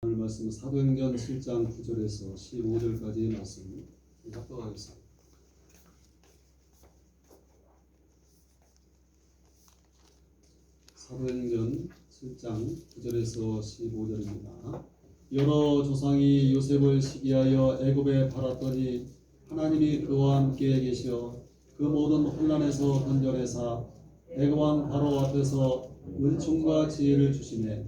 오늘 말씀은 사도행전 7장 9절에서 15절까지의 말씀입니다. 합독하겠습니다. 사도행전 7장 9절에서 15절입니다. 여러 조상이 요셉을 시기하여 애굽에 팔았더니 하나님이 그와 함께 계시어 그 모든 혼란에서 건져내사 애굽 왕 바로 앞에서 은총과 지혜를 주시매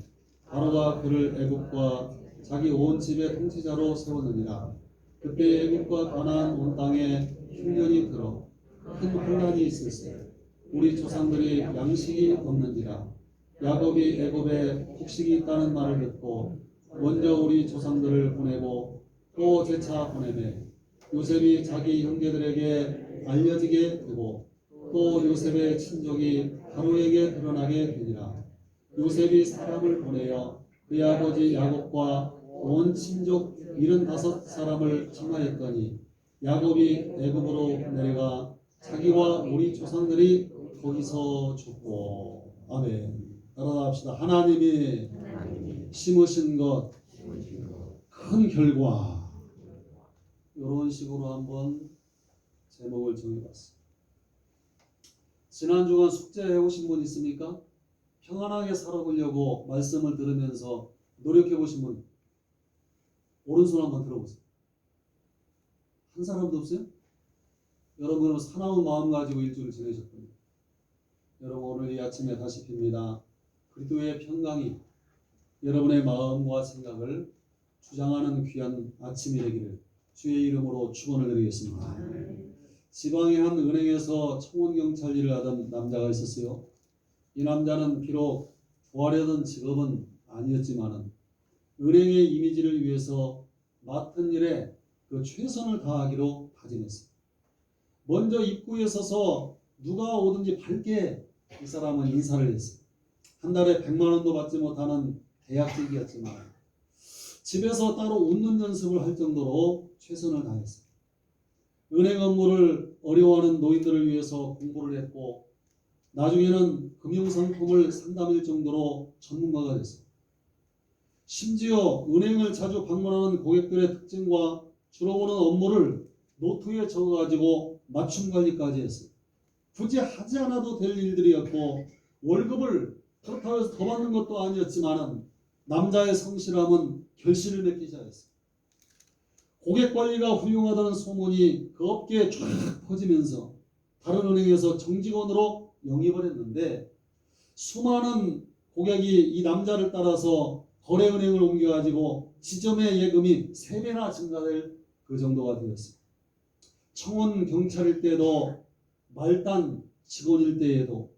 바로가 그를 애굽과 자기 온 집의 통치자로 세웠느니라. 그때 애굽과 가나안 온 땅에 흉년이 들어 큰 혼란이 있을세 우리 조상들이 양식이 없는지라. 야곱이 애굽에 곡식이 있다는 말을 듣고 먼저 우리 조상들을 보내고 또 재차 보내매 요셉이 자기 형제들에게 알려지게 되고 또 요셉의 친족이 바로에게 드러나게 되니라. 요셉이 사람을 보내어 그의 아버지 야곱과 온 친족 75사람을 청하였더니 야곱이 애굽으로 내려가 자기와 우리 조상들이 거기서 죽고. 아멘. 따라합시다. 하나님이 심으신 것 큰 결과. 이런 식으로 한번 제목을 정해봤습니다. 지난 주간 숙제해 오신 분 있습니까? 평안하게 살아보려고 말씀을 들으면서 노력해 보신 분 오른손 한번 들어보세요. 한 사람도 없어요? 여러분은 사나운 마음 가지고 일주일 지내셨군요. 여러분 오늘 이 아침에 다시 빕니다. 그리스도의 평강이 여러분의 마음과 생각을 주장하는 귀한 아침이 되기를 주의 이름으로 축원을 드리겠습니다. 지방의 한 은행에서 청원경찰 일을 하던 남자가 있었어요. 이 남자는 비록 구하려던 직업은 아니었지만은 은행의 이미지를 위해서 맡은 일에 그 최선을 다하기로 다짐했어요. 먼저 입구에 서서 누가 오든지 밝게 이 사람은 인사를 했어요. 한 달에 100만 원도 받지 못하는 대학생이었지만 집에서 따로 웃는 연습을 할 정도로 최선을 다했어요. 은행 업무를 어려워하는 노인들을 위해서 공부를 했고 나중에는 금융상품을 상담할 정도로 전문가가 됐어요. 심지어 은행을 자주 방문하는 고객들의 특징과 주로 보는 업무를 노트에 적어가지고 맞춤 관리까지 했어요. 굳이 하지 않아도 될 일들이었고 월급을 그렇다고 해서 더 받는 것도 아니었지만 남자의 성실함은 결실을 맺기 시작했어요. 고객 관리가 훌륭하다는 소문이 그 업계에 쫙 퍼지면서 다른 은행에서 정직원으로 영입을 했는데 수많은 고객이 이 남자를 따라서 거래은행을 옮겨가지고 지점의 예금이 3배나 증가될 그 정도가 되었어요. 청원 경찰일 때도 말단 직원일 때에도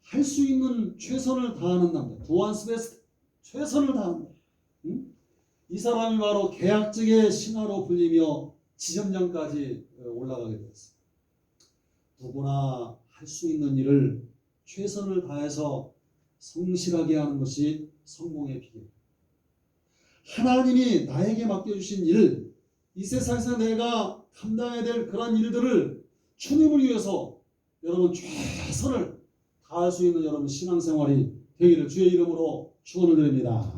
할 수 있는 최선을 다하는 남자, 두안스 베스트 최선을 다한다. 이 사람이 바로 계약직의 신하로 불리며 지점장까지 올라가게 되었어요. 누구나 할 수 있는 일을 최선을 다해서 성실하게 하는 것이 성공의 비결. 하나님이 나에게 맡겨주신 일, 이 세상에서 내가 감당해야 될 그런 일들을 주님을 위해서 여러분 최선을 다할 수 있는 여러분 신앙생활이 되기를 주의 이름으로 축원을 드립니다.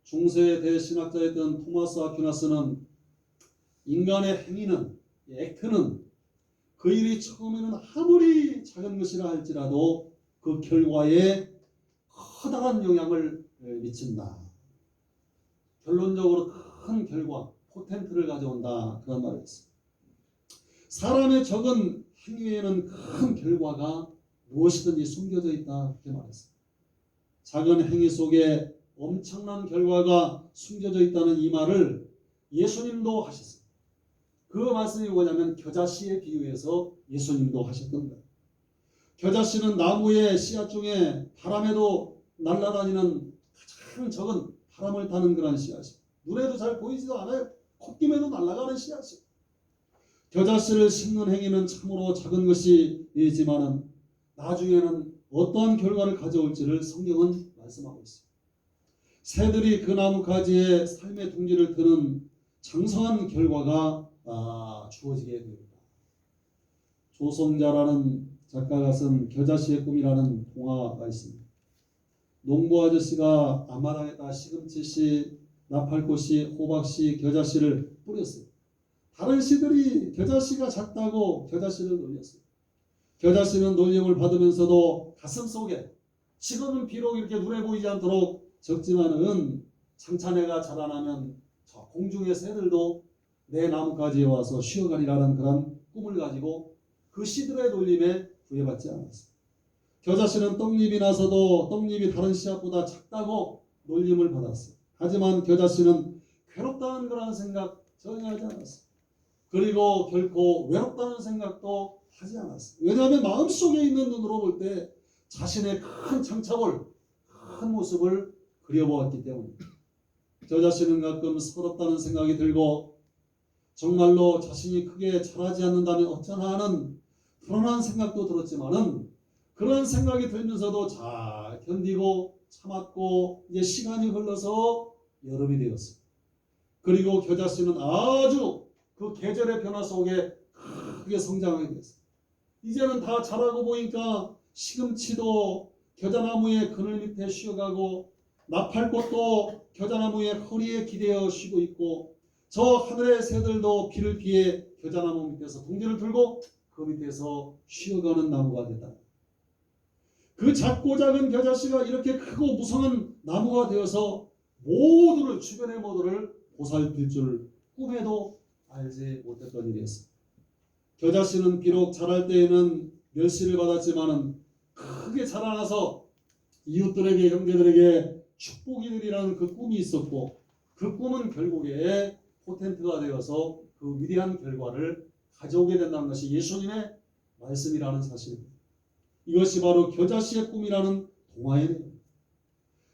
중세 대신학자였던 토마스 아퀴나스는 인간의 행위는, 액트는 그 일이 처음에는 아무리 작은 것이라 할지라도 그 결과에 커다란 영향을 미친다. 결론적으로 큰 결과, 포텐트를 가져온다. 그런 말을 했습니다. 사람의 적은 행위에는 큰 결과가 무엇이든지 숨겨져 있다. 그렇게 말했습니다. 작은 행위 속에 엄청난 결과가 숨겨져 있다는 이 말을 예수님도 하셨습니다. 그 말씀이 뭐냐면 겨자씨에 비유해서 예수님도 하셨던 거예요. 겨자씨는 나무의 씨앗 중에 바람에도 날아다니는 가장 적은 바람을 타는 그런 씨앗이 눈에도 잘 보이지도 않아요. 콧김에도 날아가는 씨앗이. 겨자씨를 심는 행위는 참으로 작은 것이지만 나중에는 어떠한 결과를 가져올지를 성경은 말씀하고 있습니다. 새들이 그 나무 가지에 삶의 둥지를 트는 장성한 결과가 주어지게 됩니다. 조성자라는 작가가 쓴 겨자씨의 꿈이라는 동화가 있습니다. 농부 아저씨가 앞마당에다 시금치씨 나팔꽃이, 호박씨, 겨자씨를 뿌렸어요. 다른 씨들이 겨자씨가 작다고 겨자씨를 놀렸어요. 겨자씨는 놀림을 받으면서도 가슴속에 지금은 비록 이렇게 눈에 보이지 않도록 적지만은 장차 내가 자라나면 저 공중의 새들도 내 나뭇가지에 와서 쉬어가리라는 그런 꿈을 가지고 그 씨들의 놀림에 구애받지 않았어요. 겨자씨는 떡잎이 나서도 떡잎이 다른 씨앗보다 작다고 놀림을 받았어요. 하지만 겨자씨는 괴롭다는 그런 생각 전혀 하지 않았어요. 그리고 결코 외롭다는 생각도 하지 않았어요. 왜냐하면 마음속에 있는 눈으로 볼 때 자신의 큰 장차올, 큰 모습을 그려보았기 때문입니다. 겨자씨는 가끔 서럽다는 생각이 들고 정말로 자신이 크게 자라지 않는다면 어쩌나 하는 불안한 생각도 들었지만은 그런 생각이 들면서도 잘 견디고 참았고 이제 시간이 흘러서 여름이 되었어요. 그리고 겨자씨는 아주 그 계절의 변화 속에 크게 성장하게 됐어요. 이제는 다 자라고 보니까 시금치도 겨자나무의 그늘 밑에 쉬어가고 나팔꽃도 겨자나무의 허리에 기대어 쉬고 있고 저 하늘의 새들도 비를 피해 겨자나무 밑에서 둥지를 들고 그 밑에서 쉬어가는 나무가 됐다. 그 작고 작은 겨자씨가 이렇게 크고 무성한 나무가 되어서 모두를 주변의 모두를 보살필 줄 꿈에도 알지 못했던 일이었습니다. 겨자씨는 비록 자랄 때에는 멸시를 받았지만은 크게 자라나서 이웃들에게 형제들에게 축복이 되리라는 그 꿈이 있었고 그 꿈은 결국에 포텐트가 되어서 그 위대한 결과를 가져오게 된다는 것이 예수님의 말씀이라는 사실입니다. 이것이 바로 겨자씨의 꿈이라는 동화의 내용입니다.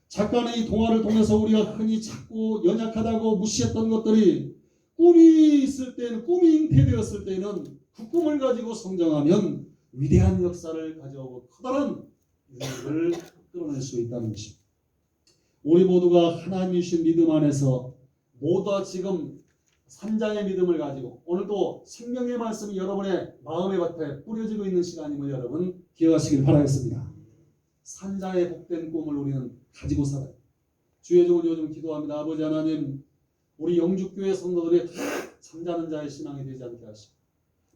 작가는 이 동화를 통해서 우리가 흔히 작고 연약하다고 무시했던 것들이 꿈이 있을 때는 꿈이 잉태되었을 때는 그 꿈을 가지고 성장하면 위대한 역사를 가져오고 커다란 유익을 끌어낼 수 있다는 것입니다. 우리 모두가 하나님이 주신 믿음 안에서 모두가 지금 산자의 믿음을 가지고 오늘도 생명의 말씀이 여러분의 마음의 밭에 뿌려지고 있는 시간임을 여러분 기억하시길 바라겠습니다. 산자의 복된 꿈을 우리는 가지고 살아요. 주의 종은 요즘 기도합니다. 아버지 하나님, 우리 영주교회 성도들이 다 잠자는 자의 신앙이 되지 않게 하시고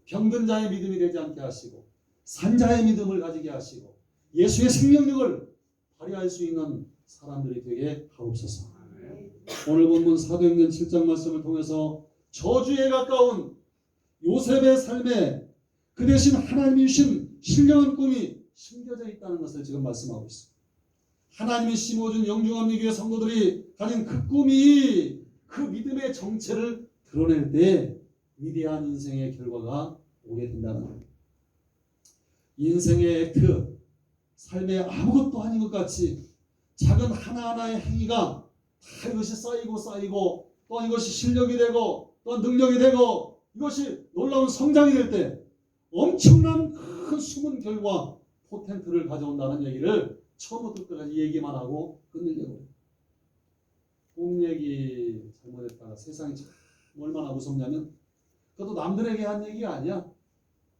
병든 자의 믿음이 되지 않게 하시고 산자의 믿음을 가지게 하시고 예수의 생명력을 발휘할 수 있는 사람들이 되게 하옵소서. 오늘 본문 사도행전 7장 말씀을 통해서 저주에 가까운 요셉의 삶에 그 대신 하나님이 주신 신령한 꿈이 심겨져 있다는 것을 지금 말씀하고 있습니다. 하나님이 심어준 영중암리교회 성도들이 가진 그 꿈이 그 믿음의 정체를 드러낼 때 위대한 인생의 결과가 오게 된다는 겁니다. 인생의 액트, 삶에 아무것도 아닌 것 같이 작은 하나하나의 행위가 다 이것이 쌓이고 또한 이것이 실력이 되고 또한 능력이 되고 이것이 놀라운 성장이 될 때 엄청난 큰 숨은 결과 포텐트를 가져온다는 얘기를 처음부터 끝까지 얘기만 하고 끝내려고 해요. 꿈 얘기 잘못했다가 세상이 참 얼마나 무섭냐면 그것도 남들에게 한 얘기가 아니야.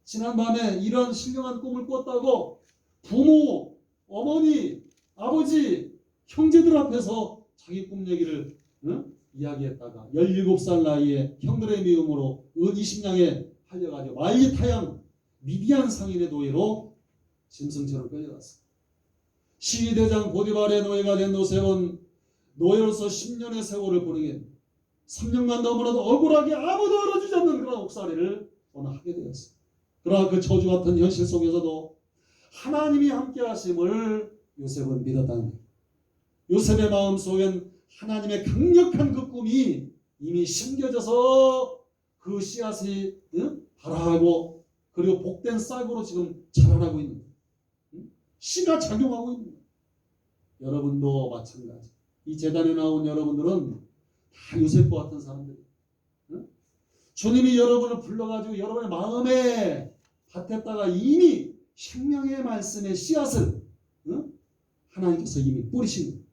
지난밤에 이런 신령한 꿈을 꿨다고 부모, 어머니, 아버지, 형제들 앞에서 자기 꿈 얘기를 이야기했다가 17살 나이에 형들의 미움으로 은 20냥에 팔려가지고 말리 타양 미디안 상인의 노예로 짐승처럼 끌려갔어. 시위대장 보디발의 노예가 된 요셉은 노예로서 10년의 세월을 보내게 3년간 넘어라도 억울하게 아무도 알아주지 않는 그런 옥살이를 오늘 하게 되었어. 그러나 그 저주 같은 현실 속에서도 하나님이 함께 하심을 요셉은 믿었다는 거예요. 요셉의 마음속엔 하나님의 강력한 그 꿈이 이미 심겨져서 그 씨앗이 발화하고 그리고 복된 싹으로 지금 자라나고 있는 거예요. 씨가 작용하고 있는 거예요. 여러분도 마찬가지. 이 재단에 나온 여러분들은 다 요셉과 같은 사람들이에요. 주님이 여러분을 불러가지고 여러분의 마음에 밭에다가 이미 생명의 말씀의 씨앗을 하나님께서 이미 뿌리신 거예요.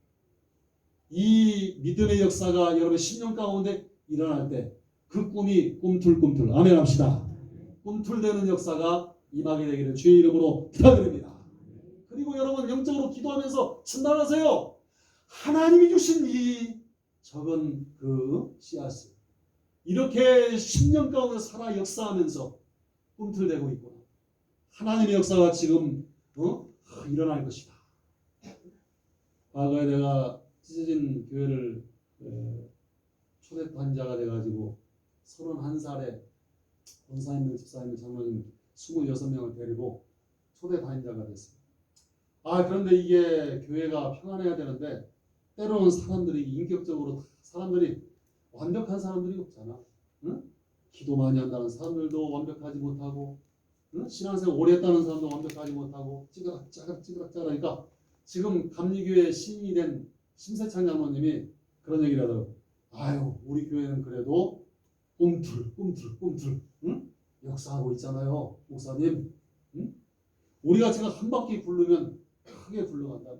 이 믿음의 역사가 여러분의 10년 가운데 일어날 때 그 꿈이 꿈틀꿈틀 아멘 합시다. 꿈틀대는 역사가 임하게 되기를 주의 이름으로 부탁드립니다. 그리고 여러분 영적으로 기도하면서 진단하세요. 하나님이 주신 이 적은 그 씨앗을 이렇게 10년 가운데 살아 역사하면서 꿈틀대고 있구나. 하나님의 역사가 지금 일어날 것이다. 과거에 내가 찢어진 교회를 초대한 자가 돼가지고 31살에 권사님들, 집사님들, 장로님 26명을 데리고 초대 다닌자가 됐어요. 그런데 이게 교회가 평안해야 되는데 때로는 사람들이 인격적으로 사람들이 완벽한 사람들이 없잖아. 응? 기도 많이 한다는 사람들도 완벽하지 못하고, 응? 신앙생활 오래 했다는 사람도 완벽하지 못하고 찌그락짜그러니까 지금 감리교회 신인이 된 심세창 장로님이 그런 얘기를 하더라고. 우리 교회는 그래도 꿈틀 응? 역사하고 있잖아요, 목사님. 응? 우리가 제가 한 바퀴 굴르면 크게 굴러간다.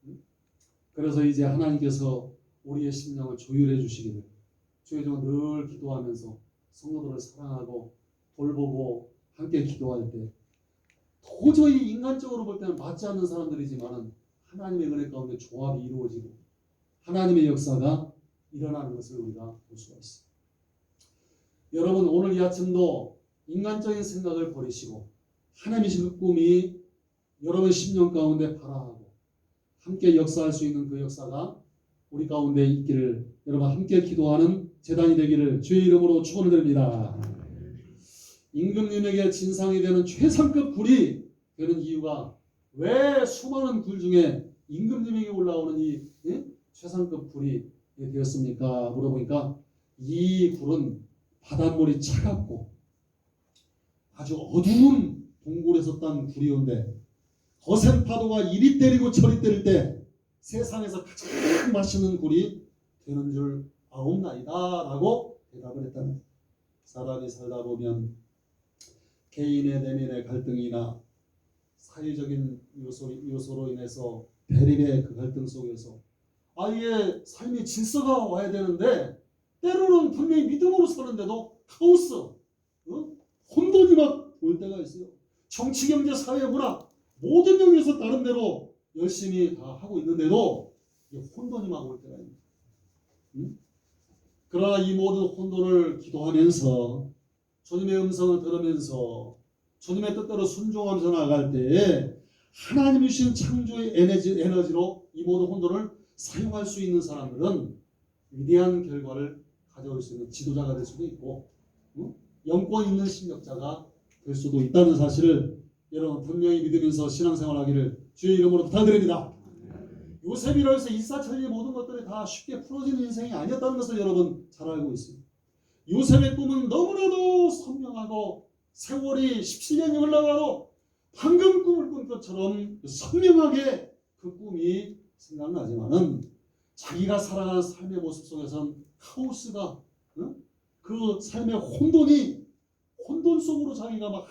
응? 그래서 이제 하나님께서 우리의 심령을 조율해 주시기를 주의 종 늘 기도하면서 성도들을 사랑하고 돌보고 함께 기도할 때 도저히 인간적으로 볼 때는 맞지 않는 사람들이지만 하나님의 은혜 가운데 조합이 이루어지고 하나님의 역사가 일어나는 것을 우리가 볼 수가 있습니다. 여러분, 오늘 이 아침도 인간적인 생각을 버리시고 하나님이신 그 꿈이 여러분 심령 가운데 발아하고 함께 역사할 수 있는 그 역사가 우리 가운데 있기를 여러분 함께 기도하는 제단이 되기를 주의 이름으로 축원을 드립니다. 임금님에게 진상이 되는 최상급 굴이 되는 이유가 왜 수많은 굴 중에 임금님에게 올라오는 이 최상급 굴이 되었습니까? 물어보니까 이 굴은 바닷물이 차갑고 아주 어두운 동굴에서 딴 굴이온데 거센 파도가 이리 때리고 저리 때릴 때 세상에서 가장 맛있는 굴이 되는 줄 아옵나이다 라고 대답을 했다는. 사람이 살다 보면 개인의 내면의 갈등이나 사회적인 요소로 인해서 대립의 그 갈등 속에서 이게 삶의 질서가 와야 되는데 때로는 분명히 믿음으로 서는데도 카오스, 혼돈이 막 올 때가 있어요. 정치, 경제, 사회, 문화 모든 영역에서 다른 대로 열심히 다 하고 있는데도 혼돈이 막 올 때가 있습니다. 그러나 이 모든 혼돈을 기도하면서 주님의 음성을 들으면서 주님의 뜻대로 순종하면서 나아갈 때에 하나님이 주신 창조의 에너지로 이 모든 혼돈을 사용할 수 있는 사람들은 위대한 결과를 가져올 수 있는 지도자가 될 수도 있고 영권 있는 실력자가 될 수도 있다는 사실을 여러분 분명히 믿으면서 신앙생활하기를 주의 이름으로 부탁드립니다. 요셉이라 해서 일사천리의 모든 것들이 다 쉽게 풀어지는 인생이 아니었다는 것을 여러분 잘 알고 있습니다. 요셉의 꿈은 너무나도 선명하고 세월이 17년이 흘러가도 방금 꿈을 꾼 것처럼 선명하게 그 꿈이 생각나지만은 자기가 살아가는 삶의 모습 속에서는 카오스가 그 삶의 혼돈 속으로 자기가 막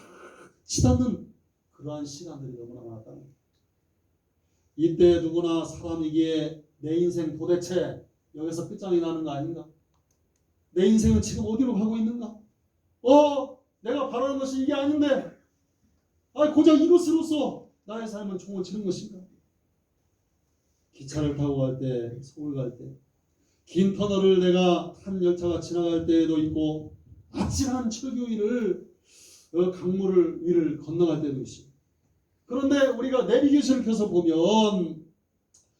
치닫는 그러한 시간들이 너무나 많았다는 거예요. 이때 누구나 사람이기에 내 인생 도대체 여기서 끝장이 나는 거 아닌가? 내 인생은 지금 어디로 가고 있는가? 내가 바라는 것이 이게 아닌데 고작 이것으로서 나의 삶은 총을 치는 것인가? 기차를 타고 갈 때, 서울 갈 때, 긴 터널을 내가 탄 열차가 지나갈 때에도 있고 아찔한 철교 위를 강물을 위를 건너갈 때도 있습니다. 그런데 우리가 내비게이션을 켜서 보면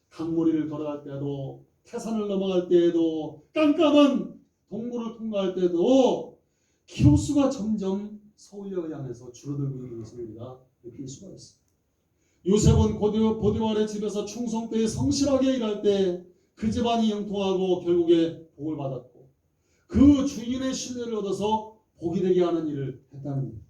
강물 위를 걸어갈 때도 태산을 넘어갈 때에도 깜깜한 동굴을 통과할 때도 키로수가 점점 서울역을 향해서 줄어들고 있는 것을 우리가 느낄 수가 있습니다. 요셉은 보디발의 집에서 충성 때에 성실하게 일할 때 그 집안이 형통하고 결국에 복을 받았고 그 주인의 신뢰를 얻어서 복이 되게 하는 일을 했다는 겁니다.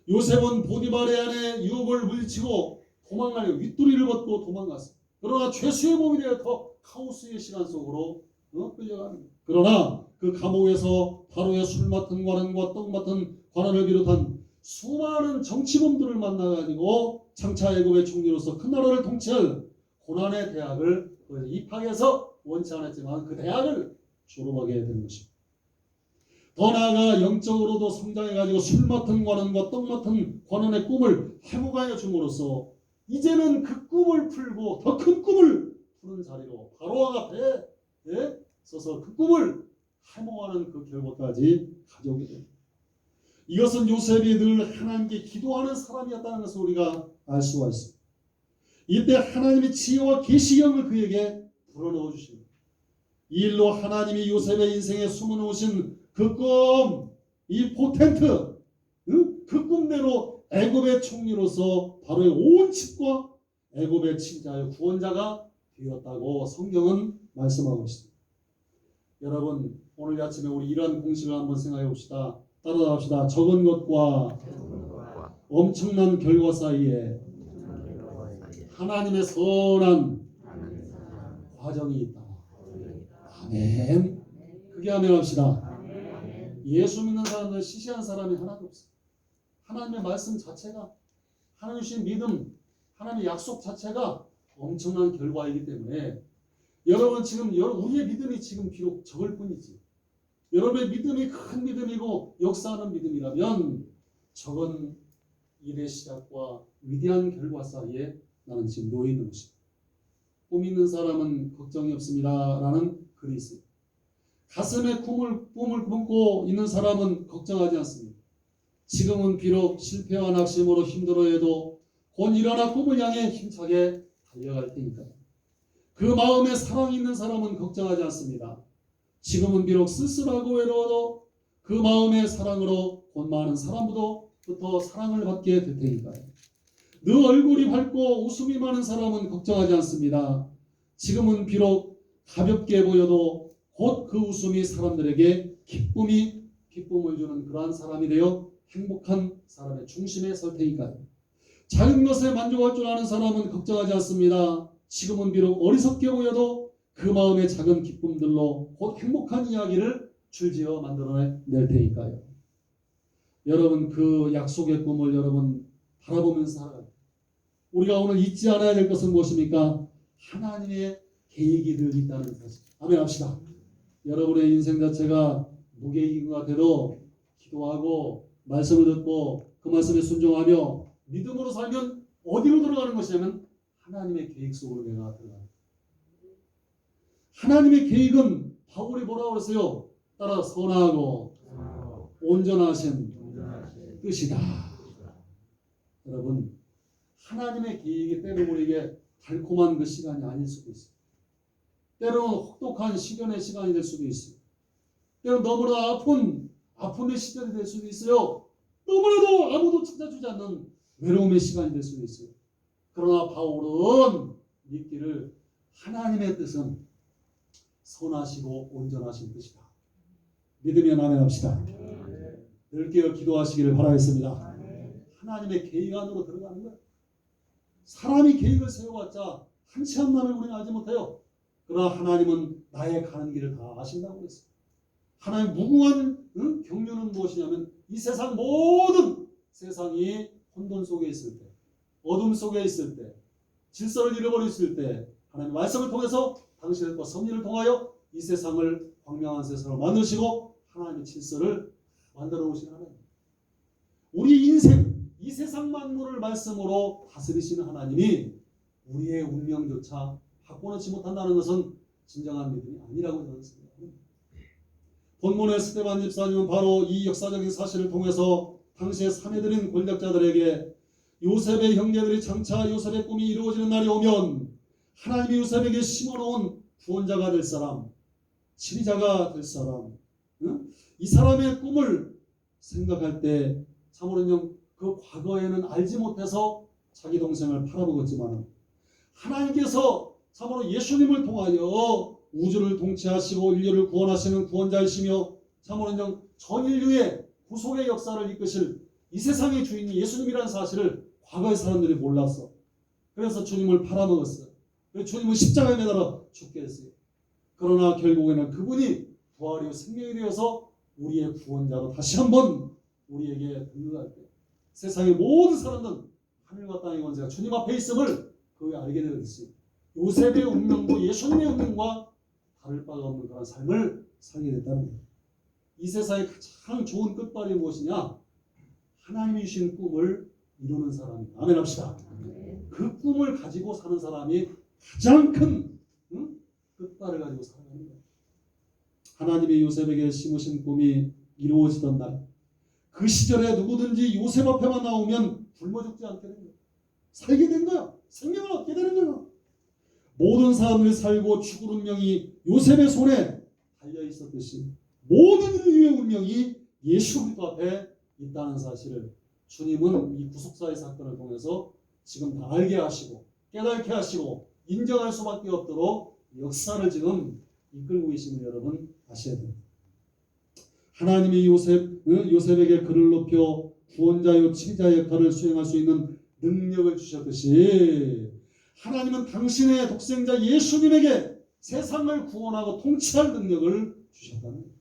요셉은 보디발의 아내 유혹을 물리치고 도망가려 윗도리를 벗고 도망갔습니다. 그러나 죄수의 몸이 되어 더 카오스의 시간 속으로 끌려가는 거예요. 그러나 그 감옥에서 바로의 술 맡은 관원과 떡 맡은 관원을 비롯한 수많은 정치범들을 만나가지고 장차 애굽의 총리로서 큰 나라를 통치할 고난의 대학을 입학해서 원치 않았지만 그 대학을 졸업하게 된 것입니다. 더 나아가 영적으로도 성장해가지고 술 맡은 관원과 떡 맡은 관원의 꿈을 회복하여 줌으로써 이제는 그 꿈을 풀고 더 큰 꿈을 푸는 자리로 바로 앞에 서서 그 꿈을 해몽하는 그 결과까지 가져오게 됩니다. 이것은 요셉이 늘 하나님께 기도하는 사람이었다는 것을 우리가 알 수가 있습니다. 이때 하나님의 지혜와 계시형을 그에게 불어넣어 주십니다. 이 일로 하나님이 요셉의 인생에 숨어놓으신 그 꿈, 이 포텐트, 그 꿈대로 애굽의 총리로서 바로의 온 집과 애굽의 친자의 구원자가 되었다고 성경은 말씀하고 있습니다. 여러분, 오늘 아침에 우리 이러한 공식을 한번 생각해 봅시다. 따라합시다. 적은 것과 엄청난 결과 사이에 하나님의 선한 과정이 있다. 아멘. 그게 아멘합시다. 예수 믿는 사람들 시시한 사람이 하나도 없어요. 하나님의 말씀 자체가, 하나님 주신 믿음, 하나님의 약속 자체가 엄청난 결과이기 때문에 여러분 지금 우리의 믿음이 지금 비록 적을 뿐이지, 여러분의 믿음이 큰 믿음이고 역사하는 믿음이라면 적은 일의 시작과 위대한 결과 사이에 나는 지금 놓여 있는 것입니다. 꿈 있는 사람은 걱정이 없습니다 라는 글이 있어요. 가슴에 꿈을 품고 있는 사람은 걱정하지 않습니다. 지금은 비록 실패와 낙심으로 힘들어해도 곧 일어나 꿈을 향해 힘차게 달려갈 테니까요. 그 마음에 사랑이 있는 사람은 걱정하지 않습니다. 지금은 비록 쓸쓸하고 외로워도 그 마음의 사랑으로 곧 많은 사람부터 사랑을 받게 될 테니까요. 너 얼굴이 밝고 웃음이 많은 사람은 걱정하지 않습니다. 지금은 비록 가볍게 보여도 곧 그 웃음이 사람들에게 기쁨을 주는 그러한 사람이 되어 행복한 사람의 중심에 설 테니까요. 작은 것에 만족할 줄 아는 사람은 걱정하지 않습니다. 지금은 비록 어리석게 보여도 그 마음의 작은 기쁨들로 곧 행복한 이야기를 줄지어 만들어낼 테니까요. 여러분 그 약속의 꿈을 여러분 바라보면서 살아가요. 우리가 오늘 잊지 않아야 될 것은 무엇입니까? 하나님의 계획이 늘 있다는 사실. 아멘 합시다. 여러분의 인생 자체가 무계획인 것 같아도 기도하고 말씀을 듣고 그 말씀에 순종하며 믿음으로 살면 어디로 들어가는 것이냐면 하나님의 계획 속으로 내가 들어가는. 하나님의 계획은 바울이 뭐라고 그랬어요? 따라 선하고 온전하신 뜻이다. 여러분 하나님의 계획이 때로 우리에게 달콤한 그 시간이 아닐 수도 있어요. 때로는 혹독한 시련의 시간이 될 수도 있어요. 때로는 너무나 아픔의 시절이 될 수도 있어요. 너무나도 아무도 찾아주지 않는 외로움의 시간이 될 수도 있어요. 그러나 바울은 믿기를 하나님의 뜻은 선하시고 온전하신 뜻이다. 믿으면 아멘합시다. 늘 깨어 기도하시기를 바라겠습니다. 하나님의 계획 안으로 들어가는 거예요. 사람이 계획을 세워봤자 한치 앞만을 우리는 알지 못해요. 그러나 하나님은 나의 가는 길을 다 아신다고 했어요. 하나님 무궁한 경륜은 무엇이냐면 이 세상 모든 세상이 혼돈 속에 있을 때, 어둠 속에 있을 때, 질서를 잃어버렸을 때 하나님 말씀을 통해서 당신의 섭리를 통하여 이 세상을 광명한 세상을 만드시고 하나님의 질서를 만들어 오신 하나님. 우리 인생, 이 세상 만물을 말씀으로 다스리시는 하나님이 우리의 운명조차 바꿔놓지 못한다는 것은 진정한 믿음이 아니라고 저는 생각합니다. 본문의 스데반 집사님은 바로 이 역사적인 사실을 통해서 당시의 사내들인 권력자들에게 요셉의 형제들이 장차 요셉의 꿈이 이루어지는 날이 오면 하나님이 요셉에게 심어놓은 구원자가 될 사람, 치리자가 될 사람, 이 사람의 꿈을 생각할 때 참으로 그 과거에는 알지 못해서 자기 동생을 팔아먹었지만 하나님께서 참으로 예수님을 통하여 우주를 통치하시고 인류를 구원하시는 구원자이시며 참으로 전 인류의 구속의 역사를 이끄실 이 세상의 주인이 예수님이라는 사실을 과거의 사람들이 몰랐어. 그래서 주님을 팔아먹었어요. 그래서 주님은 십자가에 매달아 죽게 했어요. 그러나 결국에는 그분이 부활이요 생명이 되어서 우리의 구원자로 다시 한번 우리에게 등극할 때 세상의 모든 사람은 하늘과 땅의 권세가 주님 앞에 있음을 그에 알게 되었어요. 요셉의 운명도 예수님의 운명과 다를 바가 없는 그런 삶을 살게 됐다는 거예요. 이 세상의 가장 좋은 끝발이 무엇이냐? 하나님이 주신 꿈을 이루는 사람입니다. 아멘 합시다. 그 꿈을 가지고 사는 사람이 가장 큰 끝발을 가지고 살아가는 거예요. 하나님이 요셉에게 심으신 꿈이 이루어지던 날, 그 시절에 누구든지 요셉 앞에만 나오면 굶어 죽지 않게 된 거야. 살게 된 거야. 생명을 얻게 되는 거야. 모든 사람들이 살고 죽을 운명이 요셉의 손에 달려 있었듯이 모든 인류의 운명이 예수 그리스도 앞에 있다는 사실을 주님은 이 구속사의 사건을 통해서 지금 다 알게 하시고 깨닫게 하시고 인정할 수밖에 없도록 역사를 지금 이끌고 계심을 여러분 아셔야 됩니다. 하나님이 요셉에게 그를 높여 구원자요 치자의 역할을 수행할 수 있는 능력을 주셨듯이 하나님은 당신의 독생자 예수님에게 세상을 구원하고 통치할 능력을 주셨다는 거예요.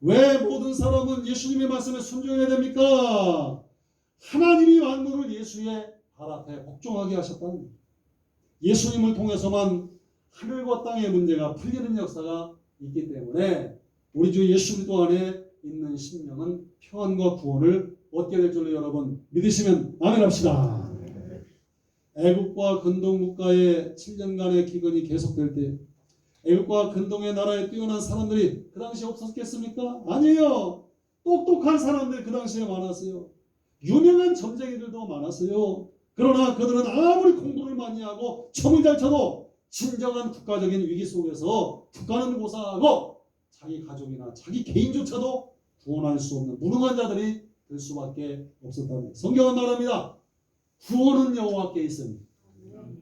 왜 모든 사람은 예수님의 말씀에 순종해야 됩니까? 하나님이 만물을 예수의 발 앞에 복종하게 하셨다는 거예요. 예수님을 통해서만 하늘과 땅의 문제가 풀리는 역사가 있기 때문에 우리 주 예수 그리스도 안에 있는 심령은 평안과 구원을 얻게 될 줄로 여러분 믿으시면 아멘 합시다. 애국과 근동 국가의 7년간의 기근이 계속될 때 애국과 근동의 나라에 뛰어난 사람들이 그 당시에 없었겠습니까? 아니에요. 똑똑한 사람들이 그 당시에 많았어요. 유명한 점쟁이들도 많았어요. 그러나 그들은 아무리 공부를 많이 하고 춤을 잘 춰도 진정한 국가적인 위기 속에서 국가는 고사하고 자기 가족이나 자기 개인조차도 구원할 수 없는 무능한 자들이 될 수밖에 없었다는 거예요. 성경은 말합니다. 구원은 여호와께 있습니다.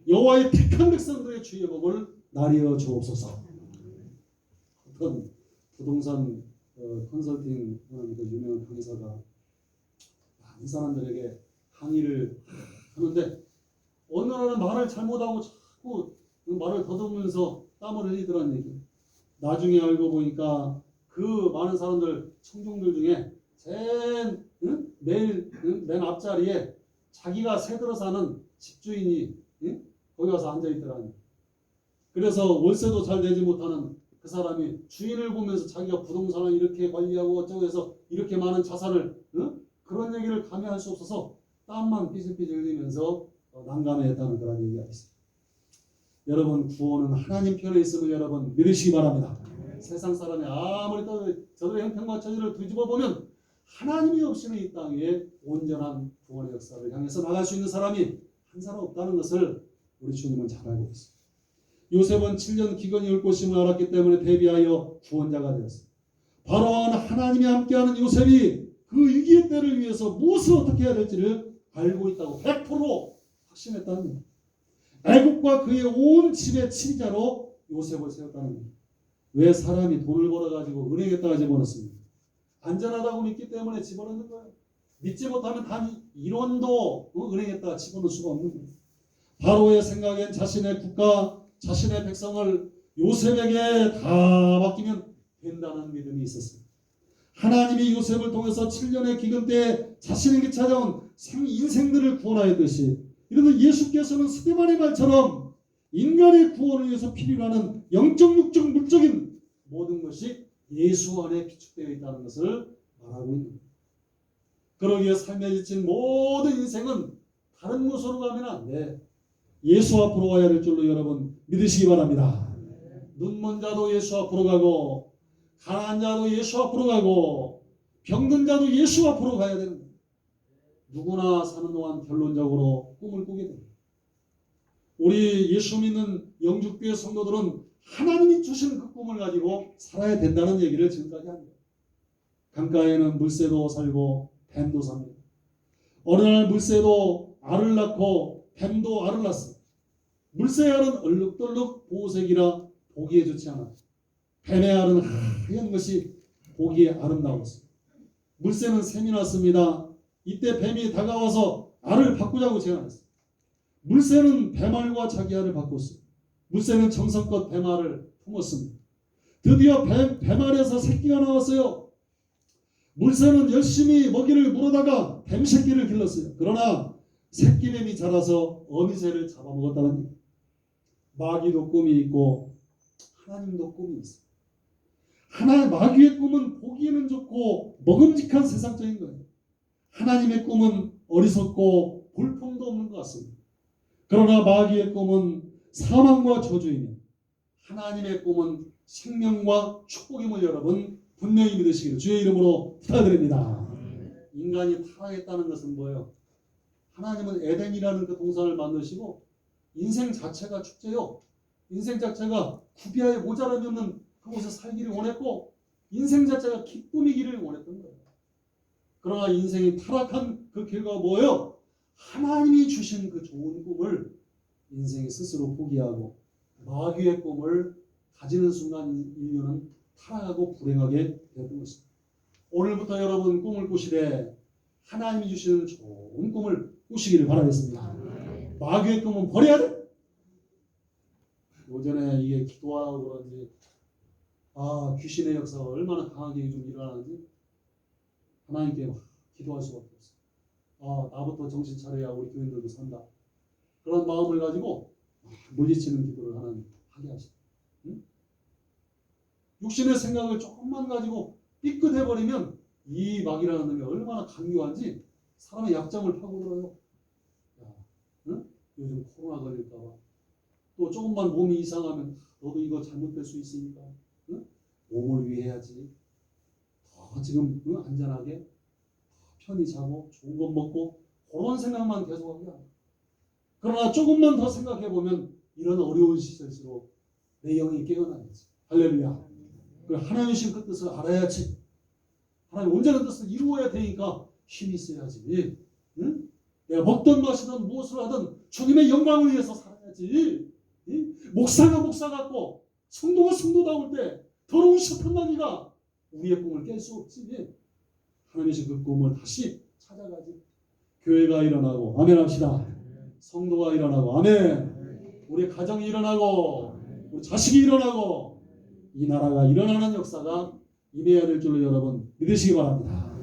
여호와의 택한 백성들의 주의 복을 나리어 주옵소서. 어떤 부동산 컨설팅 하는 그 유명한 강사가 많은 사람들에게 강의를 하는데 어느 날은 말을 잘못하고 자꾸 말을 더듬으면서 땀을 흘리더란 얘기. 나중에 알고 보니까 그 많은 사람들 청중들 중에 매일 맨 앞자리에 자기가 새들어 사는 집주인이 거기 와서 앉아있더라니. 그래서 월세도 잘 내지 못하는 그 사람이 주인을 보면서 자기가 부동산을 이렇게 관리하고 어쩌고 해서 이렇게 많은 자산을 그런 얘기를 감히 할 수 없어서 땀만 삐질삐질 흘리면서 난감해했다는 그런 얘기가 있어요. 여러분 구원은 하나님 편에 있음을 여러분 믿으시기 바랍니다. 세상 사람이 아무리 저들의 형편과 처지를 뒤집어 보면 하나님이 없이는 이 땅에 온전한 구원의 역사를 향해서 나갈 수 있는 사람이 한 사람 없다는 것을 우리 주님은 잘 알고 있습니다. 요셉은 7년 기근이 올 것임을 알았기 때문에 대비하여 구원자가 되었습니다. 바로와 하나님이 함께하는 요셉이 그 위기의 때를 위해서 무엇을 어떻게 해야 될지를 알고 있다고 100% 확신했다는 겁니다. 애국과 그의 온 집의 치리자로 요셉을 세웠다는 겁니다. 왜 사람이 돈을 벌어가지고 은행에다가 집어넣습니까? 안전하다고 믿기 때문에 집어넣는 거예요. 믿지 못하면 단 1원도 은행에다가 집어넣을 수가 없는 거예요. 바로의 생각엔 자신의 국가, 자신의 백성을 요셉에게 다 맡기면 된다는 믿음이 있었습니다. 하나님이 요셉을 통해서 7년의 기근 때에 자신에게 찾아온 인생들을 구원하였듯이 이러면 예수께서는 스데반의 말처럼 인간의 구원을 위해서 필요로 하는 영적, 육적, 물적인 모든 것이 예수 안에 비축되어 있다는 것을 말하고 있는 겁니다. 그러기에 삶에 지친 모든 인생은 다른 곳으로 가면 안 돼. 예수 앞으로 와야 될 줄로 여러분 믿으시기 바랍니다. 눈먼 자도 예수 앞으로 가고 가난한 자도 예수 앞으로 가고 병든 자도 예수 앞으로 가야 되는 거예요. 누구나 사는 동안 결론적으로 꿈을 꾸게 됩니다. 우리 예수 믿는 영주교회 성도들은 하나님이 주신 그 꿈을 가지고 살아야 된다는 얘기를 지금까지 합니다. 강가에는 물새도 살고 뱀도 삽니다. 어느 날 물새도 알을 낳고 뱀도 알을 낳았어요. 물새의 알은 얼룩덜룩 보호색이라 보기에 좋지 않아요. 뱀의 알은 하얀 것이 보기에 아름다웠어요. 물새는 샘이 났습니다. 이때 뱀이 다가와서 알을 바꾸자고 제안했어요. 물새는 뱀알과 자기 알을 바꿨어요. 물새는 정성껏 뱀알을 품었습니다. 드디어 뱀알에서 새끼가 나왔어요. 물새는 열심히 먹이를 물어다가 뱀 새끼를 길렀어요. 그러나 새끼뱀이 자라서 어미새를 잡아먹었다는 얘기예요. 마귀도 꿈이 있고 하나님도 꿈이 있어요. 마귀의 꿈은 보기에는 좋고 먹음직한 세상적인 거예요. 하나님의 꿈은 어리석고 볼품도 없는 것 같습니다. 그러나 마귀의 꿈은 사망과 저주이며 하나님의 꿈은 생명과 축복임을 여러분 분명히 믿으시기를 주의 이름으로 부탁드립니다. 인간이 타락했다는 것은 뭐예요? 하나님은 에덴이라는 그 동산을 만드시고 인생 자체가 축제요. 인생 자체가 구비하에 모자람이 없는 그곳에 살기를 원했고 인생 자체가 기쁨이기를 원했던 거예요. 그러나 인생이 타락한 그 결과가 뭐예요? 하나님이 주신 그 좋은 꿈을 인생이 스스로 포기하고 마귀의 꿈을 가지는 순간 인류는 타락하고 불행하게 되었던 것입니다. 오늘부터 여러분 꿈을 꾸시되 하나님이 주시는 좋은 꿈을 꾸시기를 바라겠습니다. 마귀의 꿈은 버려야 돼. 요전에 이게 기도하고 그런지 귀신의 역사가 얼마나 강하게 좀 일어나는지 하나님께 막 기도할 수밖에 없어요. 나부터 정신 차려야 우리 교인들도 산다. 그런 마음을 가지고 물리치는 기도를 하나님 하게 하시다. 응? 육신의 생각을 조금만 가지고 삐끗해버리면 이 마귀라는 놈이 얼마나 강요한지 사람의 약점을 파고들어요. 응? 요즘 코로나 걸릴까봐 또 조금만 몸이 이상하면 너도 이거 잘못될 수 있으니까 응? 몸을 위해야지. 더 지금 안전하게 편히 자고 좋은 것 먹고 그런 생각만 계속하게 하고 그러나 조금만 더 생각해보면 이런 어려운 시절일수록 내 영이 깨어나야지. 할렐루야. 하나님 주신 그 뜻을 알아야지. 하나님 온전한 뜻을 이루어야 되니까 힘이 있어야지. 응? 내가 먹던 마시던 무엇을 하든 주님의 영광을 위해서 살아야지. 응? 목사가 목사 같고 성도가 성도다울 때 더러운 셔픈 마귀가 우리의 꿈을 깰 수 없지. 하나님 주신 그 꿈을 다시 찾아가지. 교회가 일어나고 아멘 합시다. 성도가 일어나고 아멘. 우리 가정이 일어나고 우리 자식이 일어나고 이 나라가 일어나는 역사가 임해야 될 줄로 여러분 믿으시기 바랍니다.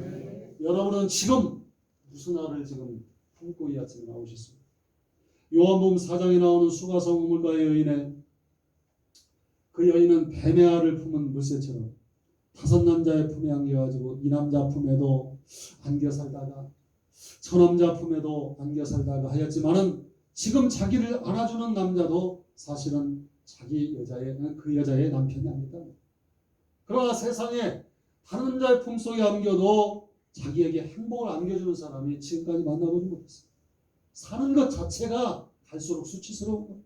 여러분은 지금 무슨 알을 지금 품고 이 아침에 나오셨습니다. 요한복음 4장에 나오는 수가성 우물가의 여인의 그 여인은 뱀의 알을 품은 물새처럼 5 남자의 품에 안겨가지고 이 남자 품에도 안겨 살다가 저 남자 품에도 안겨 살다가 하였지만은 지금 자기를 안아주는 남자도 사실은 그 여자의 남편이 아니다. 그러나 세상에 다른 자의 품속에 안겨도 자기에게 행복을 안겨주는 사람이 지금까지 만나보지 못했어요. 사는 것 자체가 갈수록 수치스러운 거예요.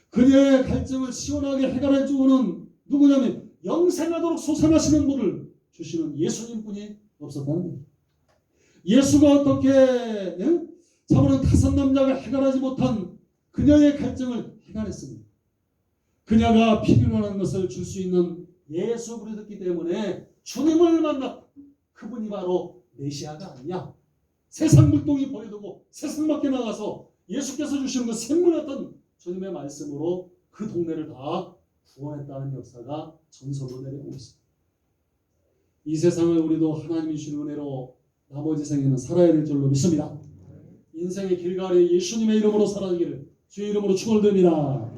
그녀의 갈증을 시원하게 해결해 주는 누구냐면 영생하도록 솟아나시는 분을 주시는 예수님뿐이 없었다는 거예요. 예수가 어떻게 저번은 5 남자가 해결하지 못한 그녀의 갈증을 해결했습니다. 그녀가 필요한 것을 줄 수 있는 예수 그리스도였기 때문에 주님을 만났다. 그분이 바로 메시아가 아니냐. 세상 물동이 버려두고 세상 밖에 나가서 예수께서 주시는 그 샘물 같은 주님의 말씀으로 그 동네를 다 구원했다는 역사가 전설로 내려오고 있습니다. 이 세상을 우리도 하나님이 주신 은혜로 나머지 생에는 살아야 될 줄로 믿습니다. 인생의 길가에 예수님의 이름으로 살아가기를 주의 이름으로 축원드립니다.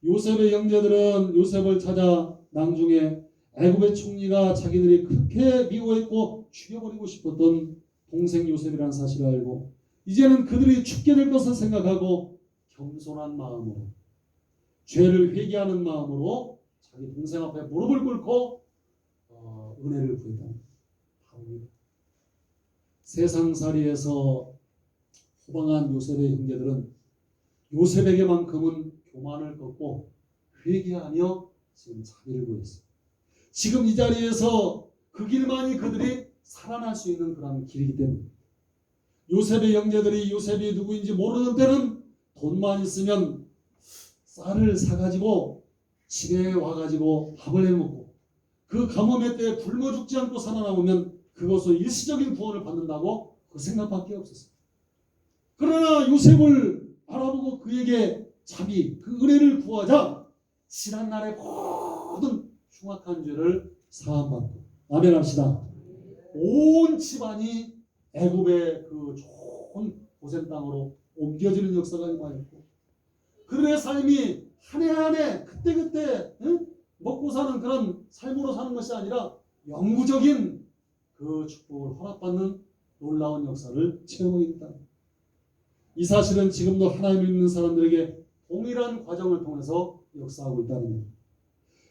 요셉의 형제들은 요셉을 찾아 낭중에 애굽의 총리가 자기들이 그렇게 미워했고 죽여버리고 싶었던 동생 요셉이라는 사실을 알고 이제는 그들이 죽게 될 것을 생각하고 겸손한 마음으로 죄를 회개하는 마음으로 자기 동생 앞에 무릎을 꿇고 은혜를 구했다. 세상살이에서 호방한 요셉의 형제들은 요셉에게만큼은 교만을 꺾고 회개하며 지금 자비를 구했어요. 지금 이 자리에서 그 길만이 그들이 살아날 수 있는 그런 길이기 때문에 요셉의 형제들이 요셉이 누구인지 모르는 때는 돈만 있으면 쌀을 사가지고 집에 와가지고 밥을 해먹고 그 가뭄의 때에 굶어 죽지 않고 살아남으면 그것으로 일시적인 구원을 받는다고 그 생각밖에 없었어요. 그러나 요셉을 알아보고 그에게 자비, 그 은혜를 구하자 지난날의 모든 흉악한 죄를 사함받고 아멘 합시다. 온 집안이 애굽의 그 좋은 고센 땅으로 옮겨지는 역사가 임하였고 그들의 삶이 한 해 한 해 그때그때 먹고 사는 그런 삶으로 사는 것이 아니라 영구적인 그 축복을 허락받는 놀라운 역사를 체험하게 됐다. 이 사실은 지금도 하나님을 믿는 사람들에게 동일한 과정을 통해서 역사하고 있다는 겁니다.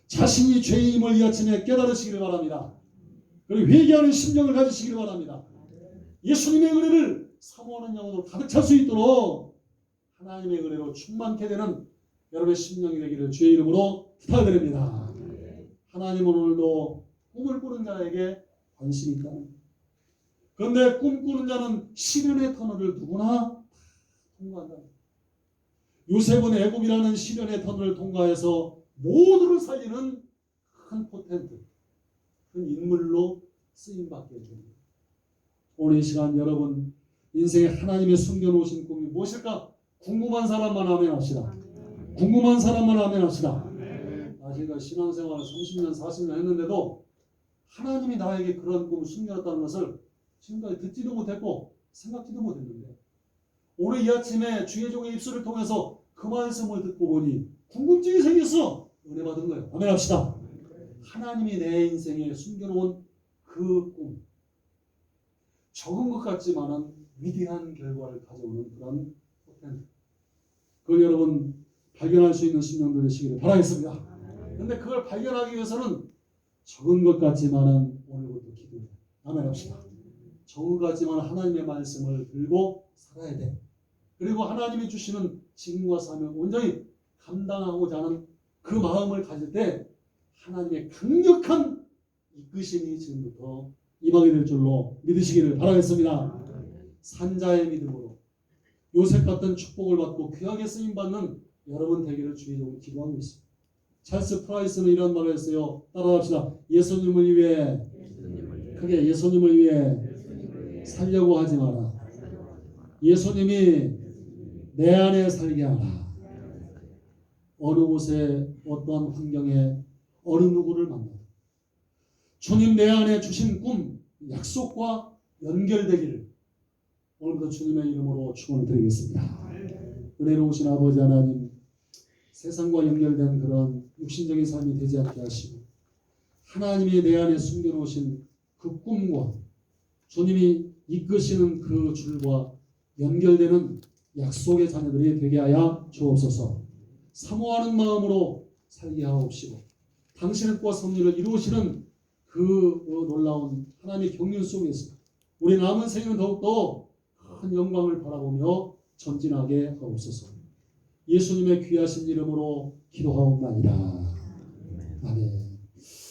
자신이 죄임을 이 아침에 깨달으시기를 바랍니다. 그리고 회개하는 심령을 가지시기를 바랍니다. 예수님의 은혜를 사모하는 영혼으로 가득 찰 수 있도록 하나님의 은혜로 충만케 되는 여러분의 심령이 되기를 주의 이름으로 부탁드립니다. 하나님은 오늘도 꿈을 꾸는 자에게 관심이 있다는, 그런데 꿈꾸는 자는 시련의 터널을 누구나 통과한다. 요셉은 애굽이라는 시련의 터널을 통과해서 모두를 살리는 큰 포텐트, 큰 인물로 쓰임받게 해줍니다. 오늘 이 시간 여러분 인생에 하나님의 숨겨놓으신 꿈이 무엇일까? 궁금한 사람만 아멘 합시다. 궁금한 사람만 아멘 합시다. 제가 신앙생활을 30년 40년 했는데도 하나님이 나에게 그런 꿈을 숨겨놨다는 것을 지금까지 듣지도 못했고 생각지도 못했는데, 오늘 이 아침에 주의 종의 입술을 통해서 그 말씀을 듣고 보니 궁금증이 생겼어. 은혜 받은 거예요. 아멘 합시다. 하나님이 내 인생에 숨겨놓은 그 꿈, 적은 것 같지만은 위대한 결과를 가져오는 그런 포텐트, 그걸 여러분 발견할 수 있는 심령들 되시기를 바라겠습니다. 그런데 그걸 발견하기 위해서는 적은 것 같지만은 오늘부터 기도해. 아멘 합시다. 적은 것 같지만 하나님의 말씀을 들고 살아야 돼. 그리고 하나님이 주시는 직임과 사명을 온전히 감당하고자 하는 그 마음을 가질 때 하나님의 강력한 이끄심이 지금부터 임하게 될 줄로 믿으시기를 바라겠습니다. 산자의 믿음으로 요셉 같은 축복을 받고 귀하게 쓰임받는 여러분 되기를 주의 기도하고 있습니다. 찰스 프라이스는 이런 말을 했어요. 따라합시다. 예수님을 위해, 크게 예수님을 위해 살려고 하지 마라. 예수님이 내 안에 살게 하라. 어느 곳에 어떠한 환경에 어느 누구를 만나도 주님 내 안에 주신 꿈, 약속과 연결되기를 오늘부터 주님의 이름으로 축원을 드리겠습니다. 은혜로우신 아버지 하나님, 세상과 연결된 그런 육신적인 삶이 되지 않게 하시고 하나님이 내 안에 숨겨놓으신 그 꿈과 주님이 이끄시는 그 줄과 연결되는 약속의 자녀들이 되게 하여 주옵소서. 사모하는 마음으로 살게 하옵시고 당신의 뜻과 섭리를 이루시는 그 놀라운 하나님의 경륜 속에서 우리 남은 생에는 더욱더 큰 영광을 바라보며 전진하게 하옵소서. 예수님의 귀하신 이름으로 기도하옵나이다. 아멘.